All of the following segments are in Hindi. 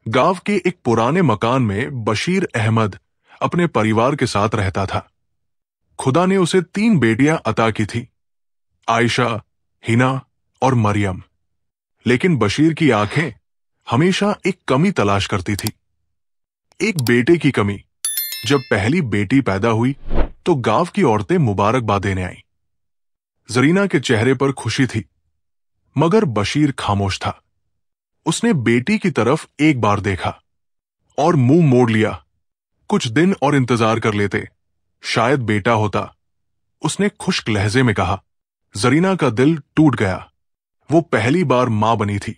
गांव के एक पुराने मकान में बशीर अहमद अपने परिवार के साथ रहता था। खुदा ने उसे 3 बेटियां अता की थी, आयशा, हिना और मरियम। लेकिन बशीर की आंखें हमेशा एक कमी तलाश करती थी, एक बेटे की कमी। जब पहली बेटी पैदा हुई तो गांव की औरतें मुबारकबाद देने आईं। जरीना के चेहरे पर खुशी थी, मगर बशीर खामोश था। उसने बेटी की तरफ एक बार देखा और मुंह मोड़ लिया। कुछ दिन और इंतजार कर लेते, शायद बेटा होता, उसने खुश्क लहजे में कहा। जरीना का दिल टूट गया। वो पहली बार मां बनी थी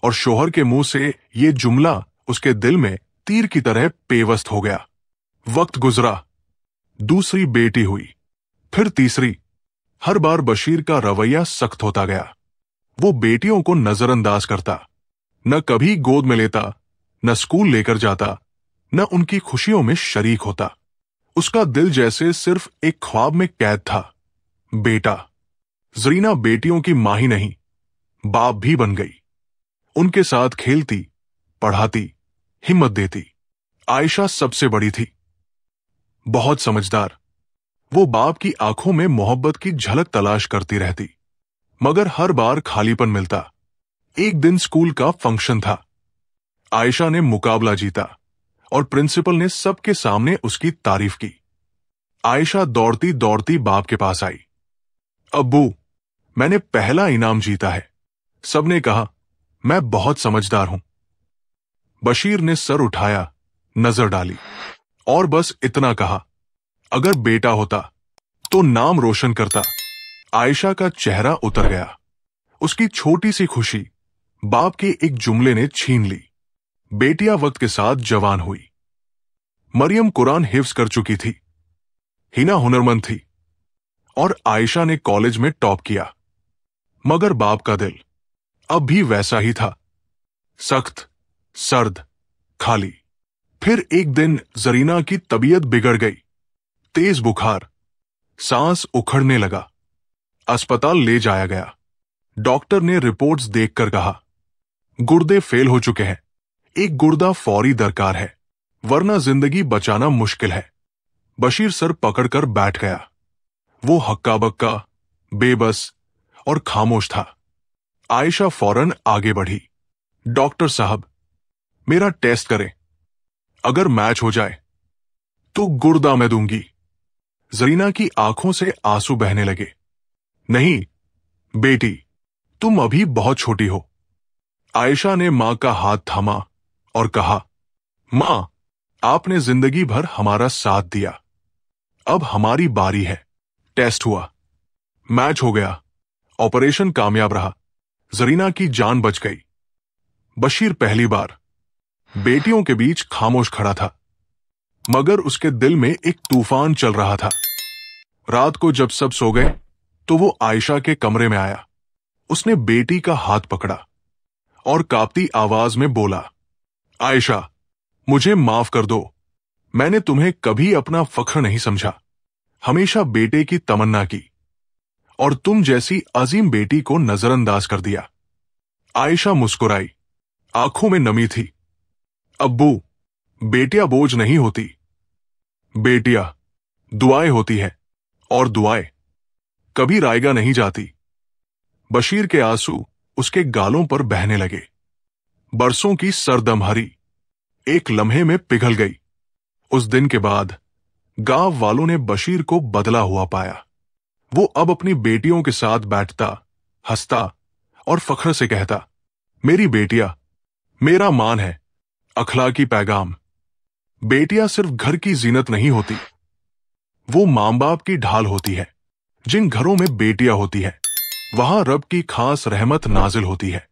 और शोहर के मुंह से ये जुमला उसके दिल में तीर की तरह पेवस्त हो गया। वक्त गुजरा, दूसरी बेटी हुई, फिर तीसरी। हर बार बशीर का रवैया सख्त होता गया। वो बेटियों को नजरअंदाज करता, न कभी गोद में लेता, न स्कूल लेकर जाता, न उनकी खुशियों में शरीक होता। उसका दिल जैसे सिर्फ एक ख्वाब में कैद था। बेटा। जरीना बेटियों की मां ही नहीं, बाप भी बन गई। उनके साथ खेलती, पढ़ाती, हिम्मत देती। आयशा सबसे बड़ी थी, बहुत समझदार। वो बाप की आंखों में मोहब्बत की झलक तलाश करती रहती, मगर हर बार खालीपन मिलता। एक दिन स्कूल का फंक्शन था। आयशा ने मुकाबला जीता और प्रिंसिपल ने सबके सामने उसकी तारीफ की। आयशा दौड़ती दौड़ती बाप के पास आई। अब्बू, मैंने पहला इनाम जीता है। सबने कहा, मैं बहुत समझदार हूं। बशीर ने सर उठाया, नजर डाली और बस इतना कहा, अगर बेटा होता तो नाम रोशन करता। आयशा का चेहरा उतर गया। उसकी छोटी सी खुशी बाप के एक जुमले ने छीन ली। बेटियां वक्त के साथ जवान हुई। मरियम कुरान हिफ्ज कर चुकी थी, हिना हुनरमंद थी और आयशा ने कॉलेज में टॉप किया। मगर बाप का दिल अब भी वैसा ही था, सख्त, सर्द, खाली। फिर एक दिन जरीना की तबीयत बिगड़ गई। तेज बुखार, सांस उखड़ने लगा। अस्पताल ले जाया गया। डॉक्टर ने रिपोर्ट्स देखकर कहा, गुर्दे फेल हो चुके हैं। एक गुर्दा फौरी दरकार है, वरना जिंदगी बचाना मुश्किल है। बशीर सर पकड़कर बैठ गया। वो हक्का बक्का, बेबस और खामोश था। आयशा फौरन आगे बढ़ी। डॉक्टर साहब, मेरा टेस्ट करें। अगर मैच हो जाए तो गुर्दा मैं दूंगी। जरीना की आंखों से आंसू बहने लगे। नहीं बेटी, तुम अभी बहुत छोटी हो। आयशा ने मां का हाथ थामा और कहा, मां, आपने जिंदगी भर हमारा साथ दिया। अब हमारी बारी है। टेस्ट हुआ, मैच हो गया, ऑपरेशन कामयाब रहा। जरीना की जान बच गई। बशीर पहली बार बेटियों के बीच खामोश खड़ा था, मगर उसके दिल में एक तूफान चल रहा था। रात को जब सब सो गए तो वो आयशा के कमरे में आया। उसने बेटी का हाथ पकड़ा और कांपती आवाज में बोला, आयशा, मुझे माफ कर दो। मैंने तुम्हें कभी अपना फख्र नहीं समझा, हमेशा बेटे की तमन्ना की और तुम जैसी अजीम बेटी को नजरअंदाज कर दिया। आयशा मुस्कुराई, आंखों में नमी थी। अब्बू, बेटियां बोझ नहीं होती, बेटियां दुआएं होती है और दुआएं कभी रायगा नहीं जाती। बशीर के आंसू उसके गालों पर बहने लगे। बरसों की सरदमहरी एक लम्हे में पिघल गई। उस दिन के बाद गांव वालों ने बशीर को बदला हुआ पाया। वो अब अपनी बेटियों के साथ बैठता, हंसता और फख्र से कहता, मेरी बेटियां मेरा मान है, अखलाकी पैगाम। बेटियां सिर्फ घर की जीनत नहीं होती, वो मां बाप की ढाल होती है। जिन घरों में बेटियां होती है, वहां रब की खास रहमत नाजिल होती है।